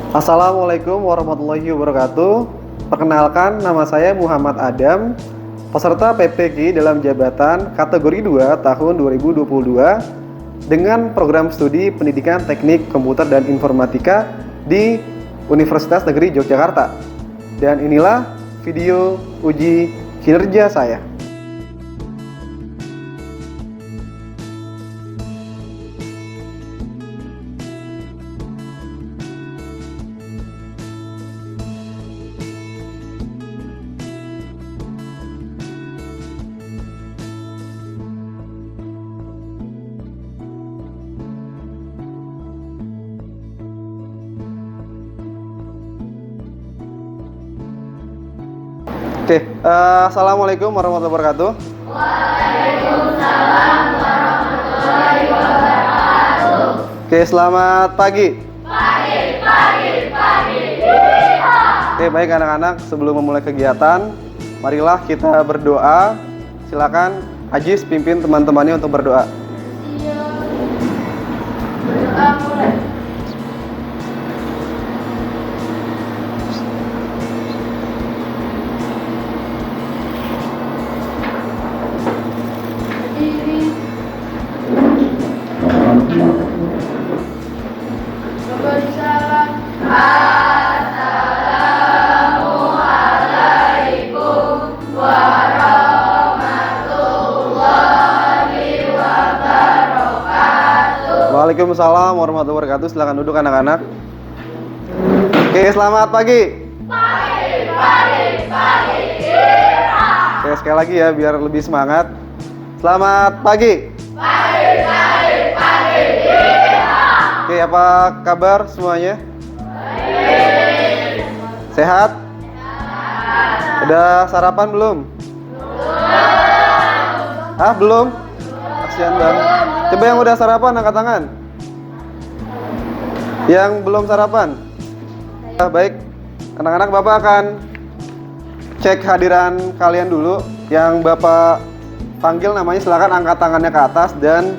Assalamualaikum warahmatullahi wabarakatuh. Perkenalkan, nama saya Muhammad Adam, peserta PPG dalam jabatan kategori 2 tahun 2022 dengan program studi Pendidikan Teknik Komputer dan Informatika di Universitas Negeri Yogyakarta. Dan inilah video uji kinerja saya. Assalamualaikum warahmatullahi wabarakatuh. Waalaikumsalam warahmatullahi wabarakatuh. Selamat pagi. Pagi. Baik anak-anak, sebelum memulai kegiatan, marilah kita berdoa. Silakan Ajis pimpin teman-temannya untuk berdoa. Berdoa mulai. Assalamualaikum warahmatullahi wabarakatuh. Waalaikumsalam warahmatullahi wabarakatuh. Silakan duduk anak-anak. Selamat pagi. Pagi. Sekali lagi ya biar lebih semangat. Selamat pagi. Pagi. Apa kabar semuanya? Sehat? Udah sarapan belum? Belum? Kasihan banget. Coba yang udah sarapan angkat tangan. Yang belum sarapan? Baik, anak-anak, Bapak akan cek hadiran kalian dulu. Yang Bapak panggil namanya, silakan angkat tangannya ke atas dan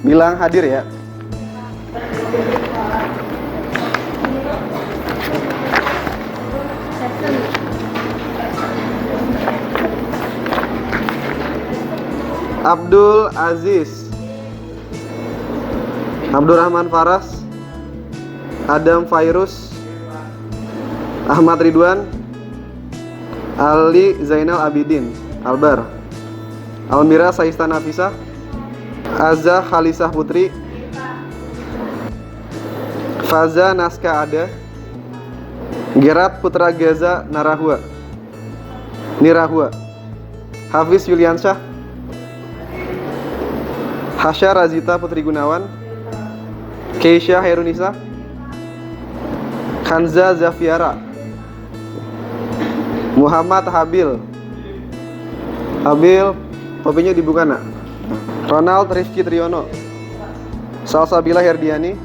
bilang hadir ya. Abdul Aziz, Abdurrahman Faras, Adam Fairus, Ahmad Ridwan, Ali Zainal Abidin, Albar, Almira Saista Nafisa, Azza Khalisah Putri, Faza Naska Ada, Gerat Putra Geza Nirahua, Hafiz Yuliansyah, Hasya Razita Putri Gunawan, Keisha Herunisa, Kanza Zafiara, Muhammad Habil, topinya dibuka nak. Ronald Rifki Triyono, Salsabila Herdiani,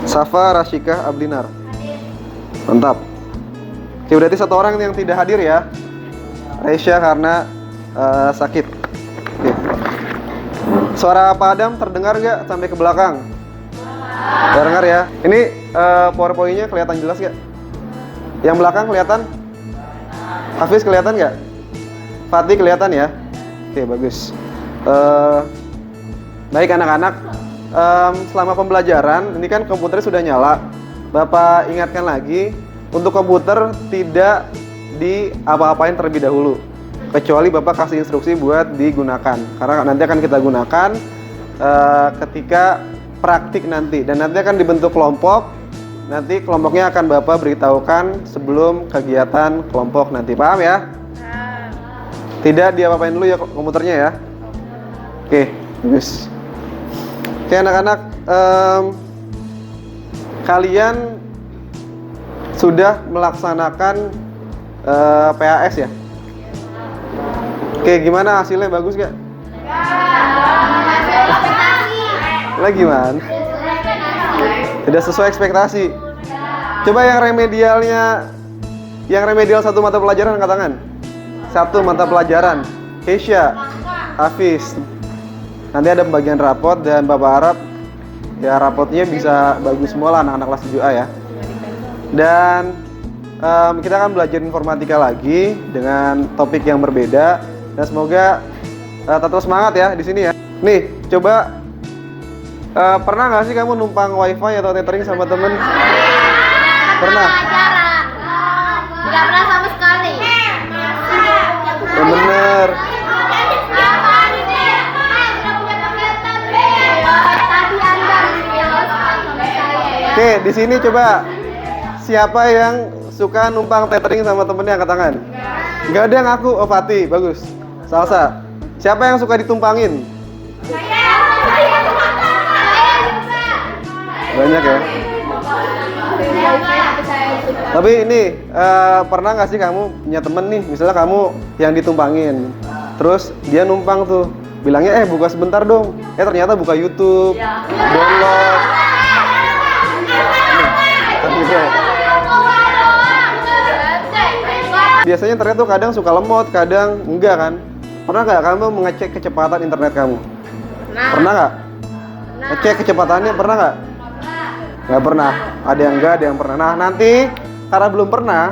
Safa Rasyikah Abdinar. Mantap. Berarti satu orang yang tidak hadir ya, Resya karena sakit. Suara Pak Adam terdengar nggak sampai ke belakang? Terdengar ya. Ini PowerPoint-nya kelihatan jelas nggak? Yang belakang kelihatan? Hafiz kelihatan nggak? Fatih kelihatan ya? Bagus. Baik anak-anak, selama pembelajaran ini kan komputernya sudah nyala. Bapak ingatkan lagi, untuk komputer tidak diapa-apain terlebih dahulu, kecuali Bapak kasih instruksi buat digunakan, karena nanti akan kita gunakan ketika praktik nanti, dan nanti akan dibentuk kelompok. Nanti kelompoknya akan Bapak beritahukan sebelum kegiatan kelompok nanti, paham ya? Tidak diapa-apain dulu ya komputernya ya. Bagus. Anak-anak, kalian sudah melaksanakan PAS ya? Gimana hasilnya, bagus gak? Gimana? Tidak sesuai ekspektasi. Coba yang remedial satu mata pelajaran angkat tangan. Satu mata pelajaran. Keisha, Hafiz. Nanti ada pembagian rapot dan Bapak harap ya rapotnya bisa bagus semua lah anak-anak kelas 7A ya. Dan kita akan belajar informatika lagi dengan topik yang berbeda dan semoga tetap semangat ya di sini ya. Nih, coba pernah nggak sih kamu numpang wifi atau tethering sama temen? Pernah? Jarang. Nggak pernah sama sekali. Ya bener. Oke, di sini coba siapa yang suka numpang tethering sama temennya angkat tangan? Nggak ada yang ngaku. Oh, Fatih, bagus. Salsa. Siapa yang suka ditumpangin? Banyak ya. Tapi ini pernah nggak sih kamu punya temen nih, misalnya kamu yang ditumpangin, terus dia numpang tuh, bilangnya buka sebentar dong, ternyata buka YouTube, download. Biasanya internet tuh kadang suka lemot, kadang enggak kan? Pernah nggak kamu mengecek kecepatan internet kamu? Pernah nggak? Ngecek kecepatannya pernah nggak? Nggak pernah. Ada yang enggak, ada yang pernah. Nah nanti karena belum pernah,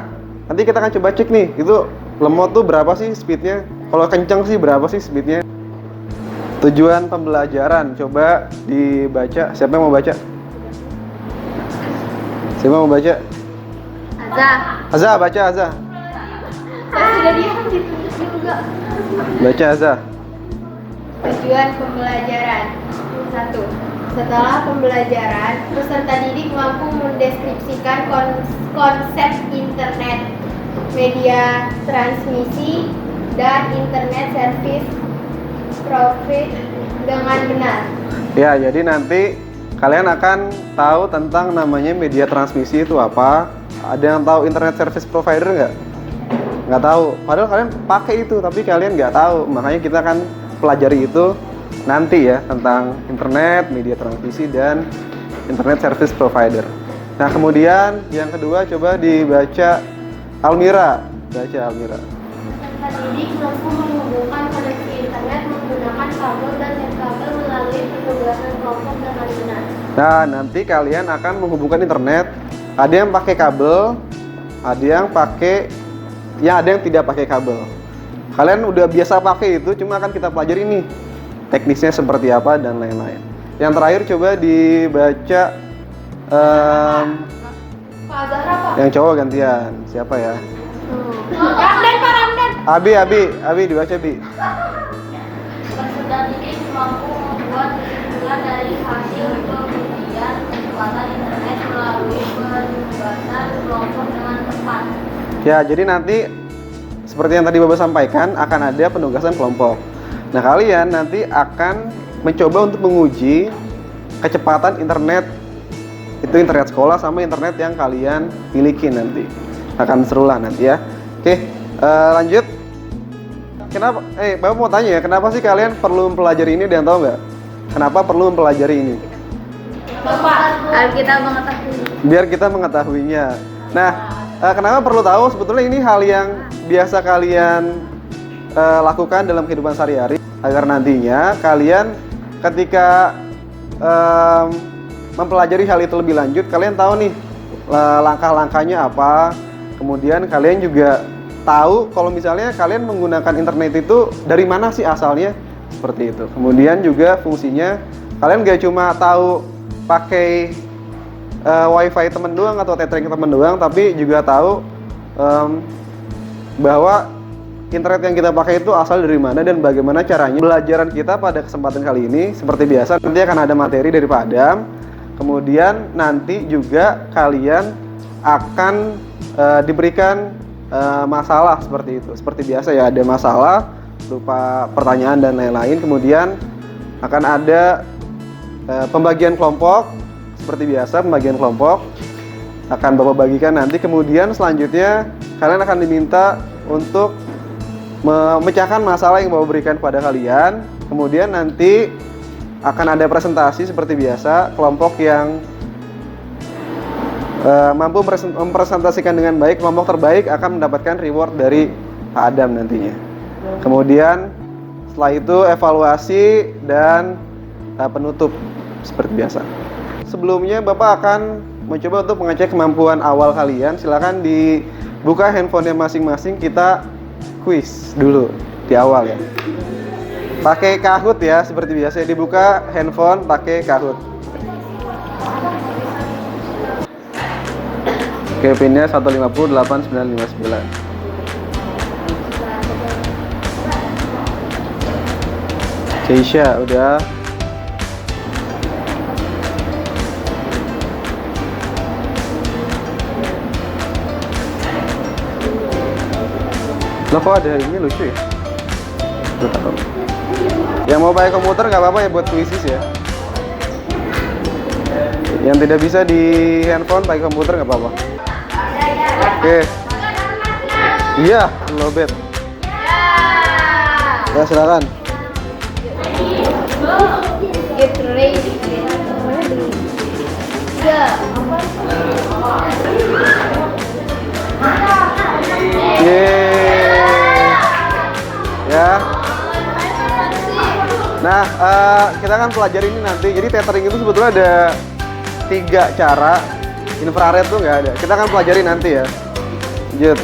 nanti kita akan coba cek nih, itu lemot tuh berapa sih speednya? Kalau kenceng sih berapa sih speednya? Tujuan pembelajaran, coba dibaca. Siapa yang mau baca? Siapa mau baca? Azza, baca Azza. Saya sudah diam ditunjuk juga. Baca Azza. Tujuan pembelajaran. 1. Setelah pembelajaran, peserta didik mampu mendeskripsikan konsep internet, media transmisi, dan internet service provider dengan benar. Ya, jadi nanti kalian akan tahu tentang namanya media transmisi itu apa. Ada yang tahu internet service provider nggak? Nggak tahu. Padahal kalian pakai itu, tapi kalian nggak tahu. Makanya kita akan pelajari itu nanti ya, tentang internet, media transmisi, dan internet service provider. Nah kemudian yang kedua coba dibaca Almira. Baca Almira. Peserta didik mampu menghubungkan koneksi internet menggunakan kabel dan kabel melalui penugasan kelompok dengan benar. Nah nanti kalian akan menghubungkan internet. Ada yang pakai kabel, ada yang pakai, ada yang tidak pakai kabel. Kalian udah biasa pakai itu, cuma akan kita pelajari nih teknisnya seperti apa dan lain-lain. Yang terakhir coba dibaca yang cowok gantian. Siapa ya? Ramdan, Pak Ramdan. Abi dibaca Bi. Peserta didik mampu membuat kesimpulan dari hasil pengujian kecepatan internet melalui penugasan kelompok dengan tepat. Ya, jadi nanti seperti yang tadi Bapak sampaikan akan ada penugasan kelompok. Nah, kalian nanti akan mencoba untuk menguji kecepatan internet. Itu internet sekolah sama internet yang kalian miliki nanti. Akan seru lah nanti ya. Oke, lanjut. Kenapa? Bapak mau tanya ya, kenapa sih kalian perlu mempelajari ini? Ada yang tahu nggak? Kenapa perlu mempelajari ini? Bapak, kita mengetahui. Biar kita mengetahuinya. Nah, kenapa perlu tahu? Sebetulnya ini hal yang biasa kalian lakukan dalam kehidupan sehari-hari, agar nantinya kalian ketika mempelajari hal itu lebih lanjut, kalian tahu nih langkah-langkahnya apa. Kemudian kalian juga tahu kalau misalnya kalian menggunakan internet itu dari mana sih asalnya, seperti itu. Kemudian juga fungsinya kalian gak cuma tahu pakai wifi temen doang atau tethering temen doang, tapi juga tahu bahwa internet yang kita pakai itu asal dari mana dan bagaimana caranya. Pelajaran kita pada kesempatan kali ini seperti biasa, nanti akan ada materi dari Pak Adam. Kemudian nanti juga kalian akan diberikan masalah seperti itu. Seperti biasa ya, ada masalah berupa pertanyaan dan lain-lain. Kemudian akan ada pembagian kelompok seperti biasa, pembagian kelompok akan Bapak bagikan nanti. Kemudian selanjutnya kalian akan diminta untuk memecahkan masalah yang Bapak berikan kepada kalian. Kemudian nanti akan ada presentasi seperti biasa. Kelompok yang mampu mempresentasikan dengan baik, kelompok terbaik akan mendapatkan reward dari Pak Adam nantinya. Kemudian setelah itu evaluasi dan penutup seperti biasa. sebelumnya Bapak akan mencoba untuk mengecek kemampuan awal kalian. Silakan dibuka handphonenya masing-masing, kita quiz dulu di awal ya. Pakai Kahoot ya, seperti biasa. Dibuka handphone pakai Kahoot. Oke, pinnya 1508959. Keisha udah. Loh, kok ada ini lucu ya? Yang mau pakai komputer nggak apa-apa ya buat kuisis ya. Yang tidak bisa di handphone pakai komputer nggak apa-apa. Oke. Iya, lobet. Ya, silakan. Get ready. Ya. Ya. Nah, kita kan pelajari ini nanti. Jadi tethering itu sebetulnya ada 3 cara. Infrared tuh nggak ada. Kita akan pelajari nanti ya. Lanjut.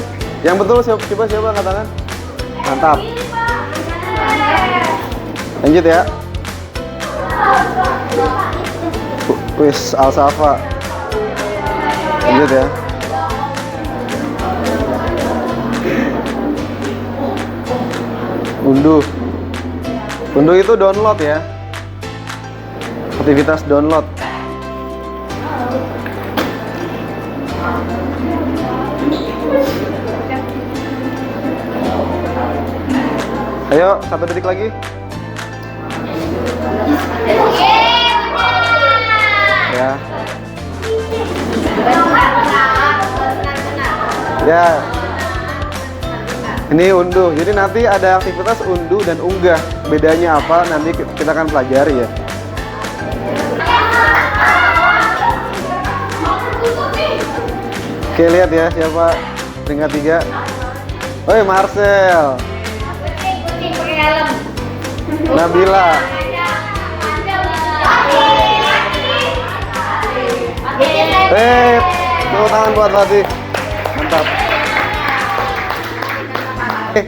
Yang betul coba siapa katakan? Mantap. Lanjut ya. Wis Alsafa. Lanjut ya. Unduh. Unduh itu download ya. Aktivitas download. Ayo, 1 detik lagi. Ya. Ya. Ini unduh. Jadi nanti ada aktivitas unduh dan unggah. Bedanya apa? Nanti kita akan pelajari ya. Oke, lihat ya siapa peringkat 3. Oi, Marcel. Nabila. Tepuk tangan buat Fatih. Mantap. Oke,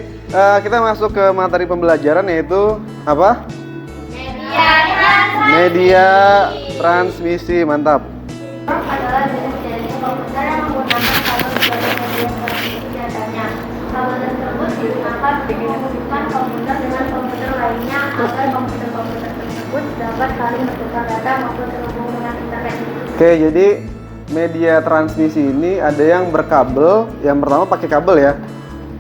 kita masuk ke materi pembelajaran yaitu apa? Media transmisi. Mantap. Adalah jenis dari komputer yang menggunakan kabel sebagai media transmisi datanya. Kabel tersebut digunakan untuk menghubungkan komputer dengan komputer lainnya agar komputer-komputer tersebut dapat saling bertukar data maupun terhubung dengan internet. Oke, jadi media transmisi ini ada yang berkabel. Yang pertama pakai kabel ya.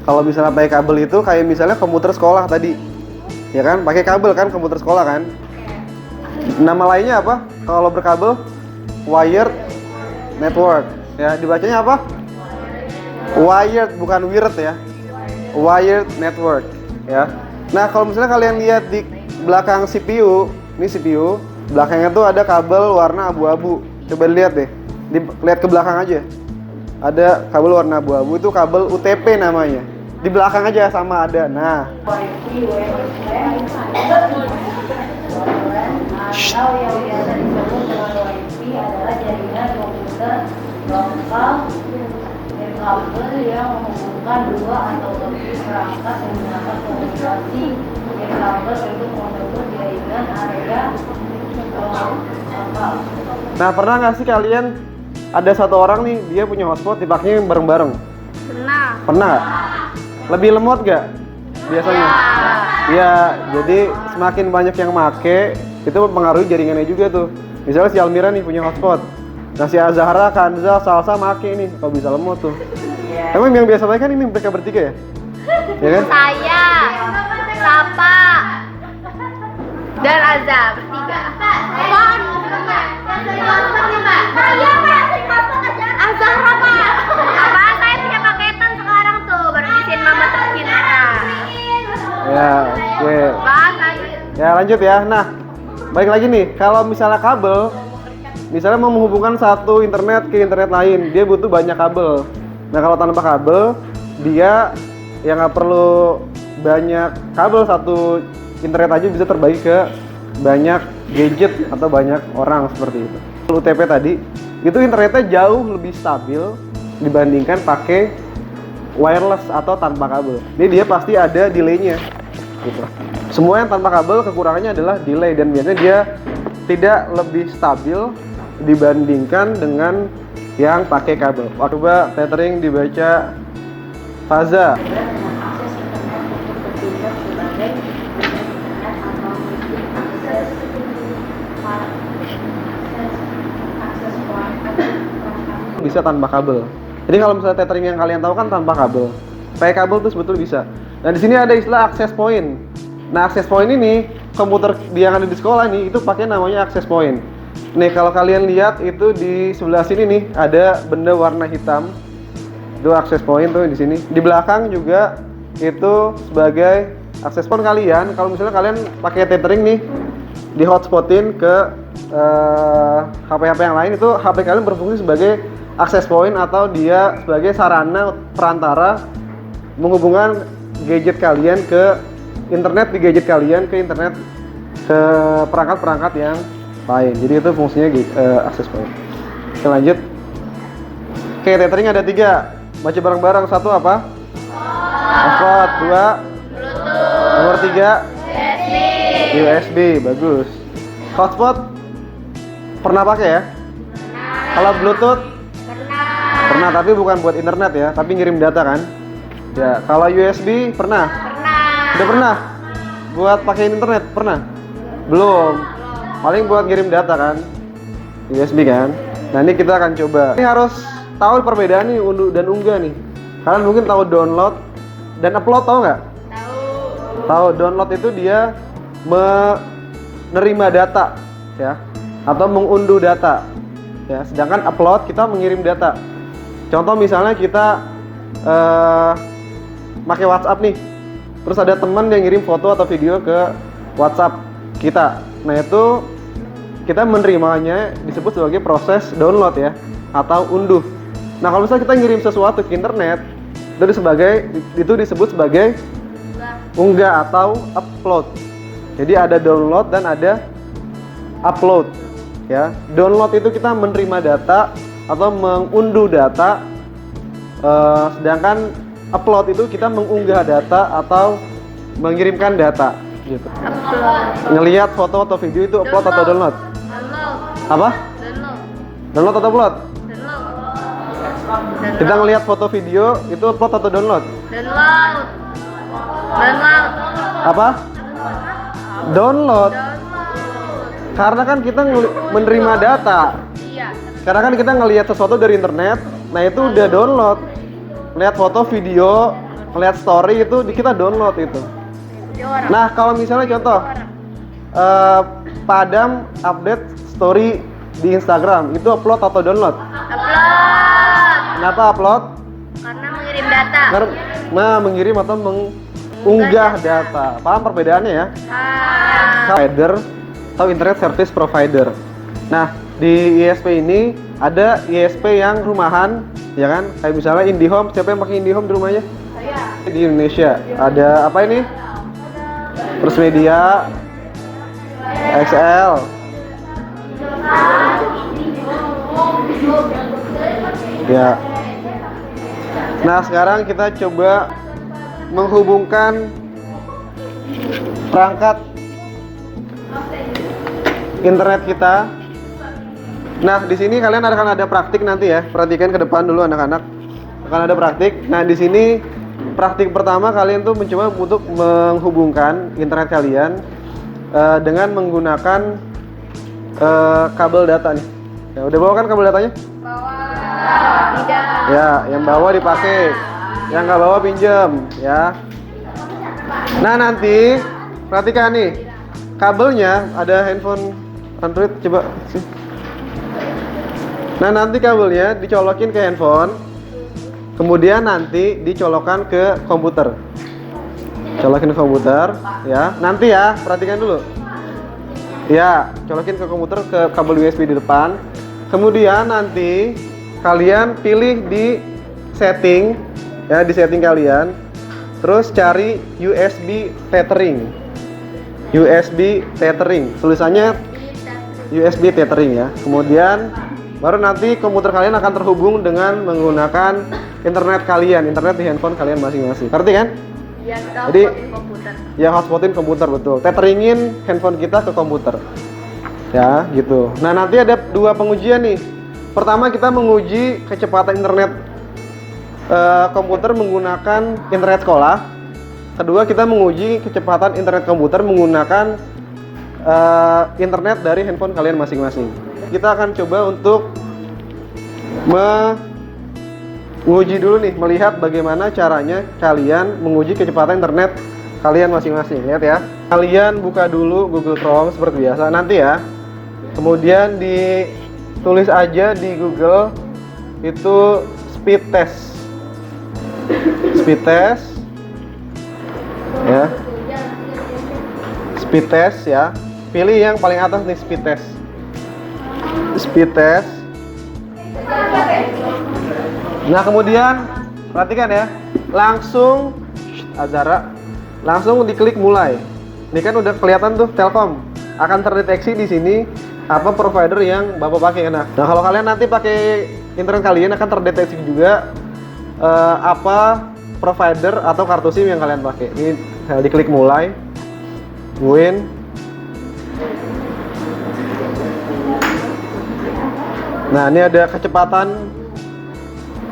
Kalau misalnya pakai kabel itu kayak misalnya komputer sekolah tadi, ya kan? Pakai kabel kan komputer sekolah kan? Nama lainnya apa? Kalau berkabel, wired network. Ya, dibacanya apa? Wired, bukan wired ya. Wired network. Ya. Nah, kalau misalnya kalian lihat di belakang CPU, ini CPU, belakangnya tuh ada kabel warna abu-abu. Coba lihat deh. Lihat ke belakang aja. Ada kabel warna abu-abu, itu kabel UTP namanya. Di belakang aja sama ada. Nah. Atau yang biasa disebut dengan WiFi adalah jaringan komputer lokal kabel yang menghubungkan 2 atau lebih perangkat menggunakan komunikasi kabel untuk membentuk jaringan area lokal. Nah, pernah nggak sih kalian ada satu orang nih, dia punya hotspot dipakai bareng-bareng? Pernah nggak? Lebih lemot nggak biasanya? Ya, jadi semakin banyak yang make, itu mempengaruhi jaringannya juga tuh. Misalnya si Almira nih punya hotspot. Nah, si Azahra, Kanza, Salsa make nih, kok bisa lemot tuh. Emang yang biasa pakai kan ini mereka bertiga ya? Ya kan? Saya, Sapa, dan Azza bertiga. Azahra, Pak. Apa? Saya punya paketan sekarang tuh, baru diisiin mama tercinta. Ya, oke. Bahas lagi. Ya, lanjut ya. Nah, balik lagi nih, kalau misalnya kabel, misalnya mau menghubungkan satu internet ke internet lain, dia butuh banyak kabel. Nah, kalau tanpa kabel, dia yang nggak perlu banyak kabel, satu internet aja bisa terbagi ke banyak gadget atau banyak orang seperti itu. UTP tadi, itu internetnya jauh lebih stabil dibandingkan pakai wireless atau tanpa kabel. Jadi dia pasti ada delay-nya gitu. Semua yang tanpa kabel kekurangannya adalah delay, dan biasanya dia tidak lebih stabil dibandingkan dengan yang pakai kabel. Coba tethering dibaca Faza. Dengan akses internet untuk bertindak sebagai internet atau akses point perangkat. Bisa tanpa kabel. Jadi kalau misalnya tethering yang kalian tahu kan tanpa kabel. Pakai kabel tuh sebetulnya bisa. Nah, di sini ada istilah access point. Nah, access point ini komputer yang ada di sekolah nih itu pakai namanya access point. Nih, kalau kalian lihat itu di sebelah sini nih ada benda warna hitam. Itu access point tuh di sini. Di belakang juga itu sebagai access point kalian. Kalau misalnya kalian pakai tethering nih, di hotspotin ke HP-HP yang lain, itu HP kalian berfungsi sebagai access point atau dia sebagai sarana perantara menghubungkan gadget kalian ke internet, di gadget kalian ke internet, ke perangkat-perangkat yang lain. Jadi itu fungsinya access point. Kita lanjut. Oke, tethering ada 3. Baca bareng-bareng. 1 apa? Hotspot. 2 nomor 3 USB. Bagus. Hotspot pernah pakai ya? Kalau Bluetooth pernah, tapi bukan buat internet ya, tapi ngirim data kan? Ya, kalau USB pernah? Udah pernah? Buat pakai internet pernah? Belum. Paling buat ngirim data kan? USB kan? Nah, ini kita akan coba. Ini harus tahu perbedaan nih unduh dan unggah nih. Kalian mungkin tahu download dan upload, tahu nggak? Tahu. Download itu dia menerima data ya, atau mengunduh data ya. Sedangkan upload kita mengirim data. Contoh misalnya kita pakai WhatsApp nih, terus ada teman yang ngirim foto atau video ke WhatsApp kita. Nah, itu kita menerimanya disebut sebagai proses download ya, atau unduh. Nah, kalau misalnya kita ngirim sesuatu ke internet, itu disebut sebagai unggah atau upload. Jadi ada download dan ada upload ya. Download itu kita menerima data atau mengunduh data, sedangkan upload itu kita mengunggah data atau mengirimkan data gitu. Ngelihat foto atau video itu upload atau download? Apa? Download atau upload? Kita ngelihat foto video itu upload atau download? Download. Apa? Download. Karena kan kita menerima data. Iya. Karena kan kita ngelihat sesuatu dari internet, nah itu udah download. Lihat foto, video, ngelihat story itu kita download itu. Nah, kalau misalnya contoh Padam update story di Instagram, itu upload atau download? Upload. Kenapa upload? Karena mengirim data. Nah, mengirim atau mengunggah data. Paham perbedaannya ya? Provider atau internet service provider. Nah, di ISP ini ada ISP yang rumahan, ya kan? Kayak misalnya IndiHome. Siapa yang pakai IndiHome di rumahnya? Saya. Di Indonesia ada apa ini? First Media, XL. Ya. Nah, sekarang kita coba menghubungkan perangkat internet kita. Nah, di sini kalian akan ada praktik nanti ya. Perhatikan ke depan dulu anak-anak. Akan ada praktik. Nah, di sini praktik pertama kalian tuh mencoba untuk menghubungkan internet kalian dengan menggunakan kabel data nih. Ya, udah bawa kan kabel datanya? Bawa. Tidak. Ya, yang bawa dipakai. Yang nggak bawa pinjam, ya. Nah, nanti perhatikan nih. Kabelnya ada handphone Android, coba sih. Nah, nanti kabelnya dicolokin ke handphone. Kemudian nanti dicolokkan ke komputer. Colokin ke komputer, ya. Nanti ya, perhatikan dulu. Ya, colokin ke komputer ke kabel USB di depan. Kemudian nanti kalian pilih di setting, ya, di setting kalian. Terus cari USB tethering. USB tethering. Tulisannya USB tethering ya. Kemudian baru nanti komputer kalian akan terhubung dengan menggunakan internet kalian, internet di handphone kalian masing-masing. Ngerti kan? Iya, kita Jadi, hotspotin komputer. Ya, hotspotin komputer, betul. Tetheringin handphone kita ke komputer. Ya, gitu. Nah, nanti ada 2 pengujian nih. Pertama kita menguji kecepatan internet komputer menggunakan internet sekolah. Kedua kita menguji kecepatan internet komputer menggunakan internet dari handphone kalian masing-masing. Kita akan coba untuk menguji dulu nih, melihat bagaimana caranya kalian menguji kecepatan internet kalian masing-masing. Lihat ya. Kalian buka dulu Google Chrome seperti biasa nanti ya. Kemudian ditulis aja di Google itu speed test. Speed test. Ya. Speed test ya. Pilih yang paling atas nih, speed test. Speed test. Nah, kemudian perhatikan ya. Langsung Azhara, langsung diklik mulai. Ini kan udah kelihatan tuh Telkom. Akan terdeteksi di sini apa provider yang Bapak pakai. Nah, kalau kalian nanti pakai internet kalian akan terdeteksi juga apa provider atau kartu SIM yang kalian pakai. Ini diklik mulai. Win. Nah, ini ada kecepatan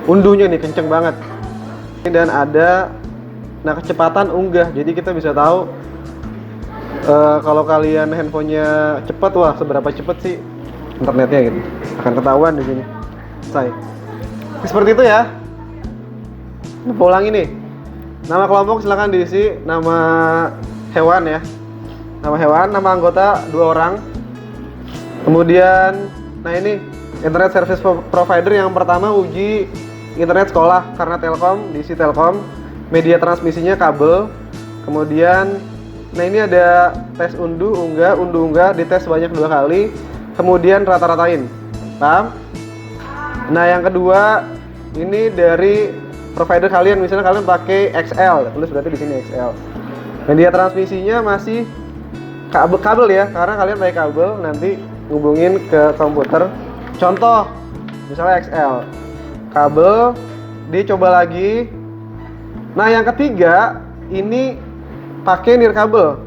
unduhnya nih, kenceng banget. Dan ada kecepatan unggah. Jadi kita bisa tahu kalau kalian handphonenya cepat, wah seberapa cepat sih internetnya gitu. Akan ketahuan di sini. Selesai. Seperti itu ya. Ulangi nih. Nama kelompok silakan diisi nama hewan ya. Nama hewan, nama anggota 2 orang. Kemudian, nah ini internet service provider yang pertama uji internet sekolah karena Telkom, diisi Telkom. Media transmisinya kabel. Kemudian, nah ini ada tes unduh unggah, dites sebanyak 2 kali. Kemudian rata-ratain. Paham? Nah, yang kedua ini dari provider kalian, misalnya kalian pakai XL, tulis berarti di sini XL. Media transmisinya masih kabel ya, karena kalian pakai kabel nanti hubungin ke komputer. Contoh, misalnya XL, kabel, dicoba lagi. Nah, yang ketiga ini pakai nirkabel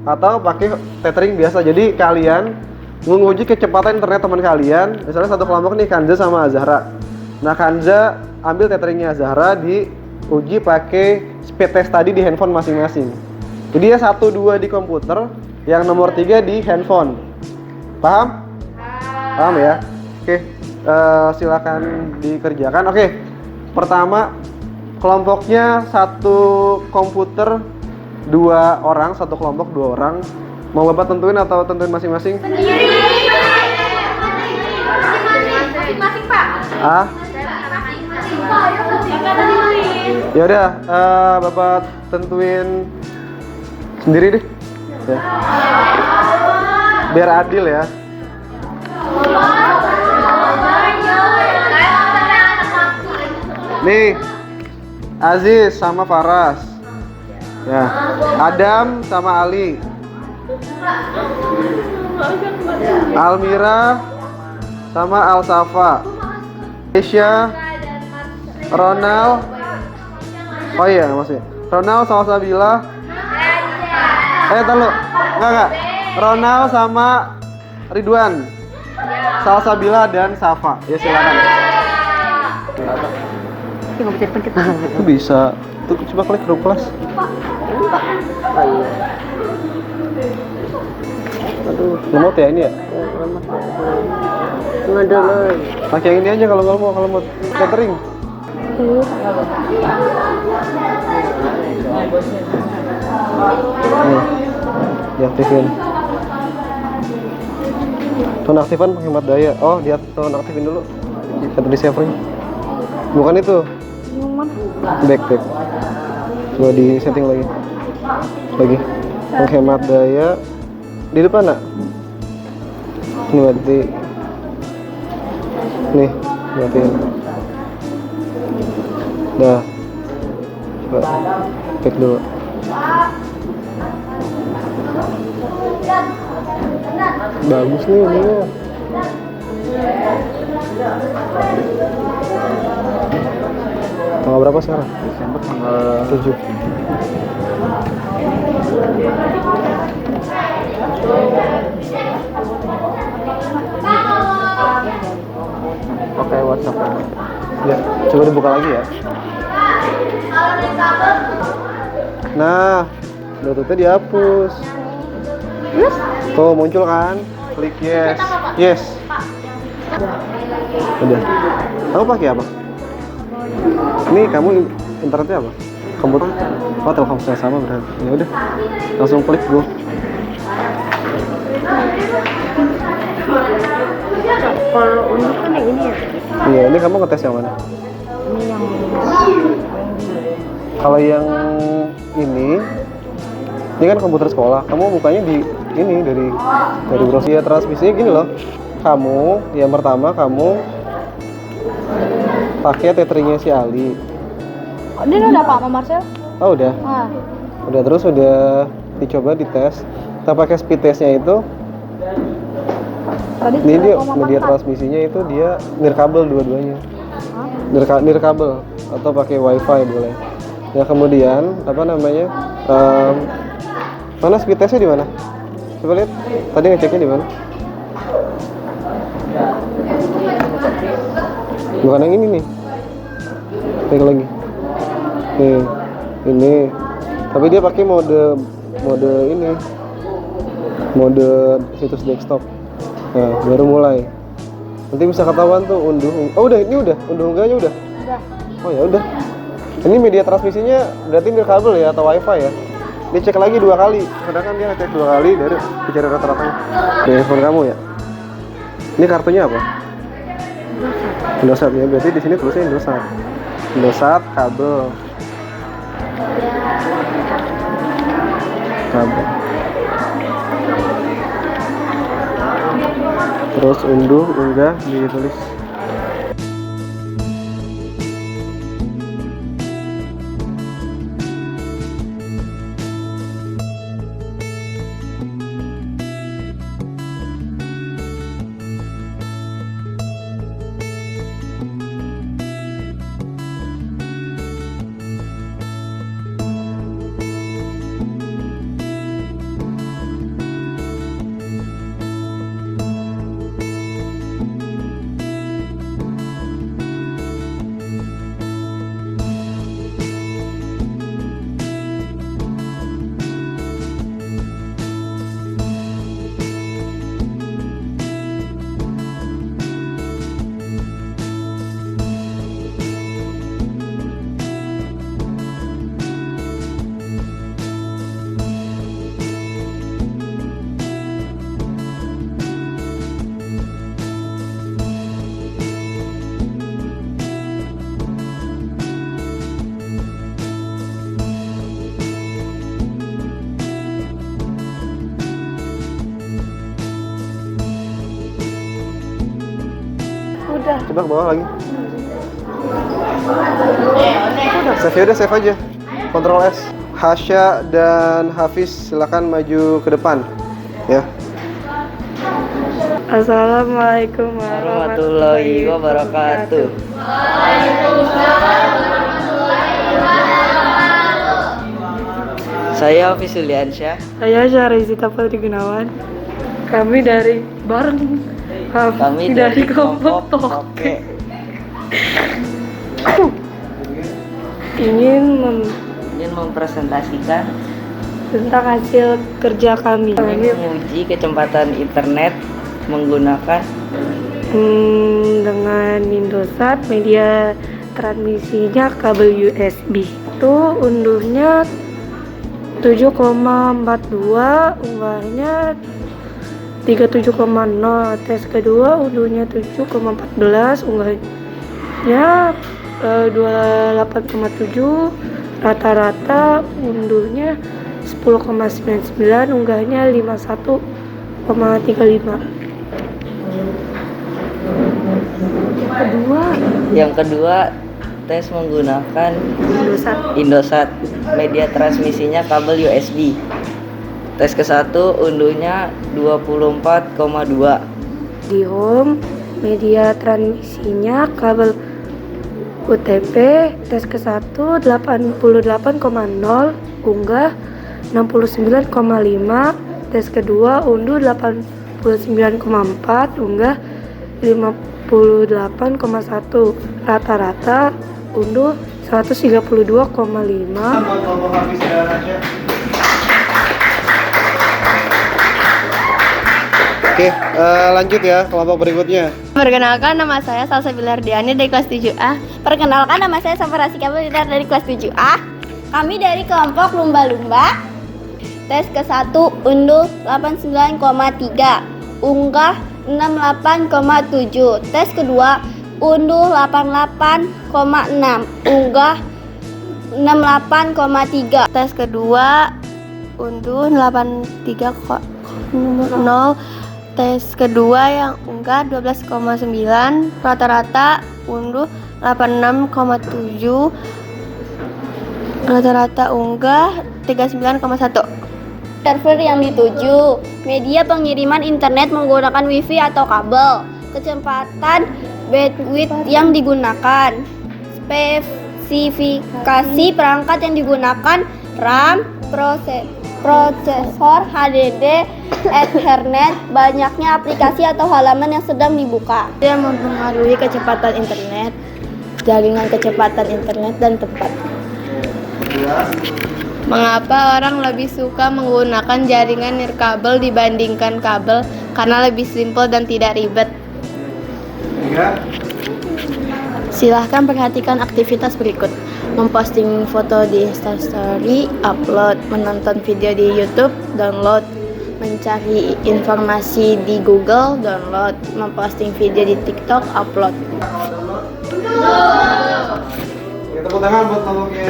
atau pakai tethering biasa. Jadi kalian menguji kecepatan internet teman kalian. Misalnya satu kelompok nih, Kanza sama Azhara. Nah, Kanza ambil tetheringnya Azhara, diuji pakai speed test tadi di handphone masing-masing. Jadi ya 1, 2 di komputer, yang nomor 3 di handphone. Paham? Paham ya? Oke, silakan dikerjakan. Oke, pertama kelompoknya 1 komputer 2 orang, 1 kelompok 2 orang. Mau Bapak tentuin atau tentuin masing-masing? Sendiri. Masing-masing, Pak. Ah? Ya udah, Bapak tentuin sendiri deh. Ya. Biar adil ya. Nih, Aziz sama Faras. Ya. Adam sama Ali. Almira sama Alsafa. Asia, Ronald. Oh iya, masih. Ronald sama Sabila. Enggak. Ronald sama Ridwan. Salsabila dan Safa. Ya silakan. Itu bisa. Tuh coba klik grup kelas. Aduh, lemot ya ini ya? Pakai yang ini aja kalau nggak mau catering. Nih, diaktifin. Nonaktifan penghemat daya. Oh, dia nonaktifin dulu. Battery saver. Bukan itu. Back. Coba di setting lagi. Penghemat daya. Di depan nak? Ini berarti. Nih, matiin. Dah. Coba cek dulu. Bagus nih ini. Tanggal berapa sekarang? Desember tanggal 7. pakai WhatsApp. Ya, coba dibuka lagi ya. Nah, Bluetooth-nya dihapus. Tuh muncul kan? Klik yes. Yes. Udah. Kamu pakai apa? Ini kamu internetnya apa? Komputer? Oh, Telkomsel sama berarti. Ya udah. Langsung klik go. Kalau untuk kan yang ini ya. Iya, ini kamu ngetes yang mana? Ini yang Kalau yang ini kan komputer sekolah. Kamu bukanya di ini dari browser. Ya, transmisinya gini loh. Kamu yang pertama kamu pakai tethering-nya si Ali. ini udah Pak sama Marcel? Oh udah. Ah. Udah, terus udah dicoba dites. Kita pakai speed testnya itu. Tadi Ini dia 3,4. media transmisinya itu dia nirkabel dua-duanya. Nirkabel atau pakai wifi boleh. Ya kemudian apa namanya? Mana speed testnya di mana? Coba lihat. Tadi ngeceknya di mana? Bukan yang ini nih. Klik lagi. Nih, ini. Tapi dia pakai mode ini. Mode situs desktop. Nah, baru mulai. Nanti bisa ketahuan tuh unduh. Oh udah, ini udah. Unduh unggahnya udah. Udah. Oh ya udah. Ini media transmisinya berarti nirkabel ya atau wifi ya. Dicek lagi 2 kali. Kadang kan dia ngecek 2 kali dari bicara rata-ratanya. Dari handphone kamu ya. Ini kartunya apa? Indosat ya. Berarti di sini tulisnya Indosat. Indosat kabel. Kabel. Terus unduh, unggah ditulis. Udah. Coba ke bawah lagi. Udah save aja. Ctrl S. Hasya dan Hafiz silakan maju ke depan. Ya. Assalamualaikum Warahmatullahi wabarakatuh. Saya Hafiz Yuliansyah. Saya Syarizita Putri Gunawan. Kami dari Kami dari kelompok Toke. ingin Ingin mempresentasikan tentang hasil kerja kami. menguji kecepatan internet menggunakan Dengan Indosat, media transmisinya kabel USB. Itu unduhnya 7,42, unggahnya 37,0. Tes kedua unduhnya 7,14, unggahnya 28,7. Rata-rata unduhnya 10,99, unggahnya 51,35. yang kedua tes menggunakan Indosat. Indosat, media transmisinya kabel USB. Tes ke-1 unduhnya 24,2. Di home, media transmisinya kabel UTP. Tes ke-1 88,0, unggah 69,5. Tes kedua unduh 89,4, unggah 58,1. Rata-rata unduh 132,5. Oke, lanjut ya kelompok berikutnya. Perkenalkan, nama saya Salsa Bilardiani dari kelas 7A. Perkenalkan, nama saya Safarasi Kabelita dari kelas 7A. Kami dari kelompok lumba-lumba. Tes ke-1 unduh 89,3, unggah 68,7. Tes kedua unduh 88,6, unggah 68,3. Tes kedua unduh 83,0. Tes kedua yang unggah 12,9. Rata-rata unduh 86,7. Rata-rata unggah 39,1. Server yang dituju, media pengiriman internet menggunakan wifi atau kabel, kecepatan bandwidth yang digunakan, spesifikasi perangkat yang digunakan, RAM, prosesor, HDD, Ethernet, banyaknya aplikasi atau halaman yang sedang dibuka. Yang mempengaruhi kecepatan internet, jaringan kecepatan internet dan tempat. Mengapa orang lebih suka menggunakan jaringan nirkabel dibandingkan kabel? Karena lebih simpel dan tidak ribet. Silahkan perhatikan aktivitas berikut: memposting foto di Instastory, upload, menonton video di YouTube, download, mencari informasi di Google, download, memposting video di TikTok, upload. Ya, tepuk tangan buat kelompoknya.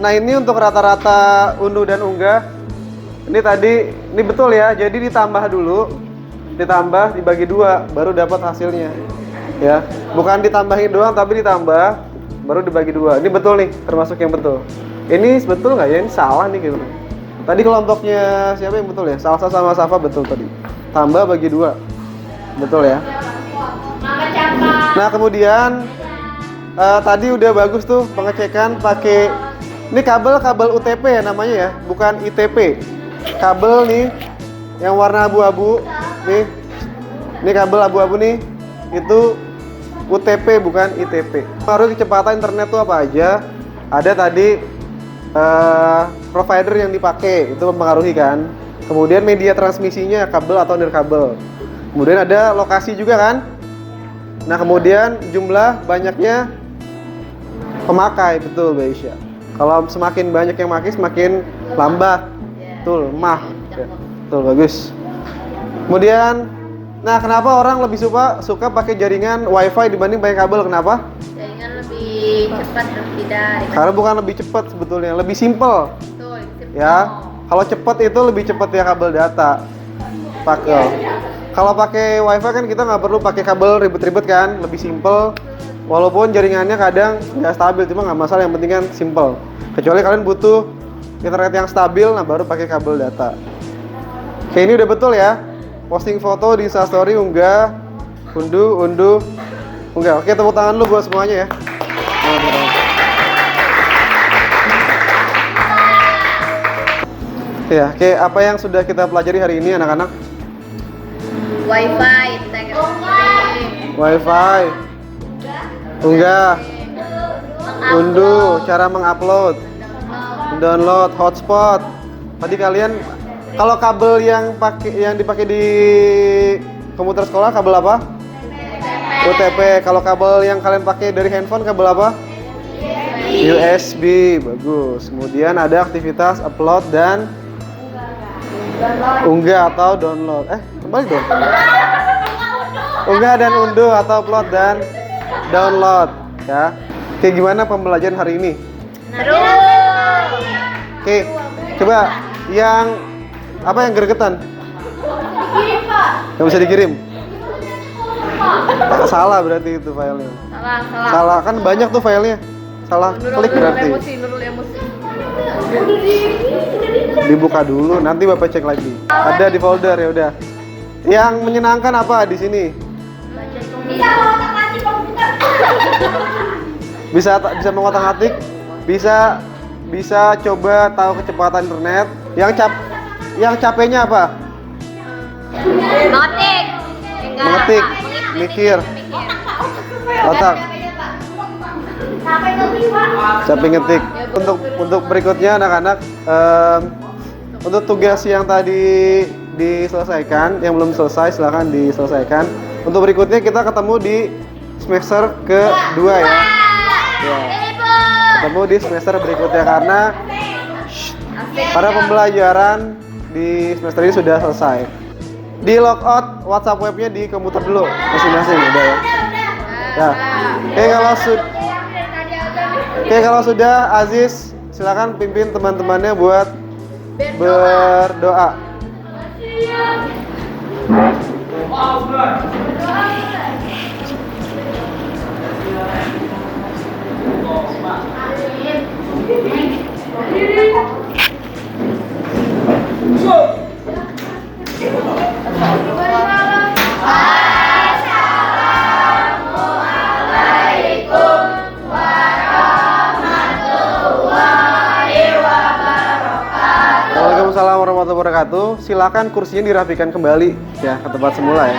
Nah, ini untuk rata-rata unduh dan unggah. Ini betul ya. Jadi ditambah dulu, ditambah dibagi 2 baru dapat hasilnya. Ya, bukan ditambahin doang tapi ditambah baru dibagi 2. Ini betul nih, termasuk yang betul. Ini betul nggak ya? Ini salah nih gitu. Tadi kelompoknya siapa yang betul ya? Salsa sama Safa betul tadi. Tambah bagi 2. Betul ya? Nah, kemudian tadi udah bagus tuh pengecekan pakai ini kabel UTP ya namanya ya, bukan ITP. Kabel nih yang warna abu-abu nih. Ini kabel abu-abu nih. Itu UTP bukan ITP. Pengaruh kecepatan internet tuh apa aja? Ada tadi provider yang dipakai, itu mempengaruhi kan. Kemudian media transmisinya kabel atau nirkabel. Kemudian ada lokasi juga kan. Nah, kemudian jumlah banyaknya pemakai, betul Mbak Isya. Kalau semakin banyak yang pakai semakin lambat. Betul, lemah. Ya, betul, bagus. Kemudian, nah kenapa orang lebih suka pakai jaringan WiFi dibanding pakai kabel? Kenapa? Jaringan lebih cepat dan tidak ribet. Karena bukan lebih cepat sebetulnya, lebih simple. Betul, simple. Ya, kalau cepat itu lebih cepat ya kabel data. Kalau pakai WiFi kan kita nggak perlu pakai kabel ribet-ribet kan, lebih simple. Walaupun jaringannya kadang nggak stabil, cuma nggak masalah, yang penting kan simple. Kecuali kalian butuh internet yang stabil, nah baru pakai kabel data. Oke, ini udah betul ya. Posting foto di Instastory, unggah, unduh, unggah. Oke, tepuk tangan lu buat semuanya ya. Ya, oke, apa yang sudah kita pelajari hari ini anak-anak? WiFi, Instagram, WiFi, unggah, unduh, cara mengupload, download, hotspot. Tadi kalian kalau kabel yang dipakai di komputer sekolah kabel apa? UTP. Kalau kabel yang kalian pakai dari handphone kabel apa? USB. Bagus. Kemudian ada aktivitas upload dan unggah atau download. Kembali dong. Unggah dan unduh atau upload dan download, ya. Oke, gimana pembelajaran hari ini? Oke, coba yang gregetan? dikirim Pak. Nggak bisa dikirim? Salah berarti itu filenya. Salah. Salah, kan banyak tuh filenya. salah klik berarti. Nurul emosi. Dibuka dulu, nanti Bapak cek lagi. Ada di folder ya udah. Yang menyenangkan apa di sini? Bisa mengotak-atik, bisa coba tahu kecepatan internet. Yang capeknya apa? Mengetik, mikir, otak. Capek ngetik. Untuk berikutnya anak-anak, untuk tugas yang tadi diselesaikan, yang belum selesai silahkan diselesaikan. Untuk berikutnya kita ketemu di semester kedua ya. Ketemu di semester berikutnya karena pembelajaran di semester ini sudah selesai. Di logout WhatsApp webnya di komputer dulu masing-masing udah ya. Ya. Oke kalau sudah Aziz silakan pimpin teman-temannya buat berdoa. Waalaikumsalam warahmatullahi wabarakatuh. Silakan kursinya dirapikan kembali ya ke tempat semula ya.